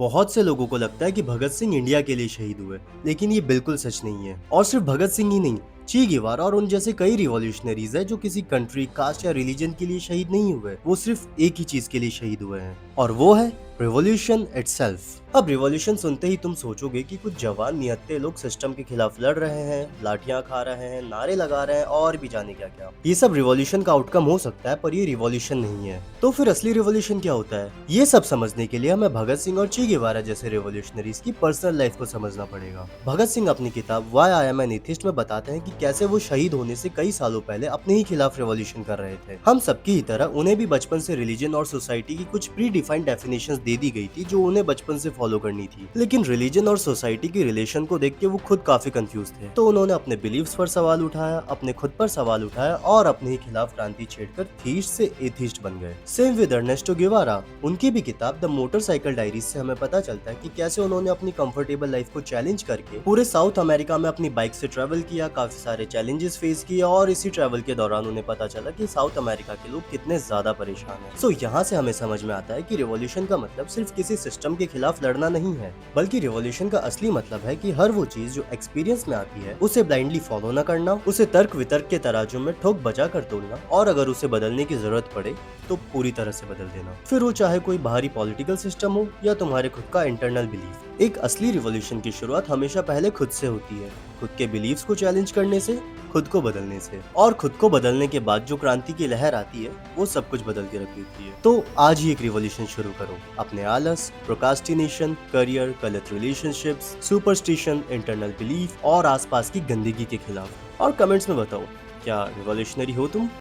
बहुत से लोगों को लगता है कि भगत सिंह इंडिया के लिए शहीद हुए, लेकिन ये बिल्कुल सच नहीं है। और सिर्फ भगत सिंह ही नहीं, चे गेवारा और उन जैसे कई रिवॉल्यूशनरीज है जो किसी कंट्री, कास्ट या रिलीजन के लिए शहीद नहीं हुए, वो सिर्फ एक ही चीज के लिए शहीद हुए हैं, और वो है रिवॉल्यूशन इटसेल्फ। अब रिवॉल्यूशन सुनते ही तुम सोचोगे कि कुछ जवान निहत्थे लोग सिस्टम के खिलाफ लड़ रहे हैं, लाठियां खा रहे हैं, नारे लगा रहे हैं और भी जाने क्या क्या। ये सब रिवॉल्यूशन का आउटकम हो सकता है, पर ये रिवॉल्यूशन नहीं है। तो फिर असली रिवॉल्यूशन क्या होता है? ये सब समझने के लिए हमें भगत सिंह और चे गेवारा जैसे रिवॉल्यूशनरीज की पर्सनल लाइफ को समझना पड़ेगा। भगत सिंह अपनी किताब why I am an atheist में बताते हैं कि कैसे वो शहीद होने से कई सालों पहले अपने ही खिलाफ रिवॉल्यूशन कर रहे थे। हम सबकी ही तरह उन्हें भी बचपन से रिलीजन और सोसाइटी की कुछ प्री डिफाइंड डेफिनेशंस दे दी गई थी जो उन्हें बचपन से फॉलो करनी थी। लेकिन रिलीजन और सोसाइटी की रिलेशन को देख के वो खुद काफी कंफ्यूज थे। तो उन्होंने अपने बिलीव्स पर सवाल उठाया, अपने खुद पर सवाल उठाया और अपने ही खिलाफ क्रांति छेड़कर थीस्ट से एथिस्ट बन गए। Same with Ernesto Guevara. उनकी भी किताब द मोटरसाइकिल डायरीज से हमें पता चलता है कि कैसे उन्होंने अपनी कंफर्टेबल लाइफ को चैलेंज करके पूरे साउथ अमेरिका में अपनी बाइक से ट्रेवल किया, काफी सारे चैलेंजेस फेस किए और इसी ट्रेवल के दौरान उन्हें पता चला कि साउथ अमेरिका के लोग कितने ज्यादा परेशान हैं। सो यहाँ से हमें समझ में आता है कि रिवॉल्यूशन का मतलब सिर्फ किसी सिस्टम के खिलाफ लड़ना नहीं है, बल्कि रिवॉल्यूशन का असली मतलब है कि हर वो चीज जो एक्सपीरियंस में आती है उसे ब्लाइंडली फॉलो न करना, उसे तर्क वितर्क के तराजू में ठोक बजा कर तोड़ना और अगर उसे बदलने की जरूरत पड़े तो पूरी तरह से बदल देना। फिर वो चाहे कोई बाहरी पॉलिटिकल सिस्टम हो या तुम्हारे खुद का इंटरनल बिलीफ। एक असली रिवॉल्यूशन की शुरुआत हमेशा पहले खुद से होती है, खुद के बिलीव्स को चैलेंज करने से, खुद को बदलने से। और खुद को बदलने के बाद जो क्रांति की लहर आती है वो सब कुछ बदल के रख देती है। तो आज ही एक रिवॉल्यूशन शुरू करो अपने आलस, प्रोकास्टिनेशन, करियर, गलत रिलेशनशिप्स, सुपरस्टिशन, इंटरनल बिलीफ और आसपास की गंदगी के खिलाफ। और कमेंट्स में बताओ, क्या रिवॉल्यूशनरी हो तुम?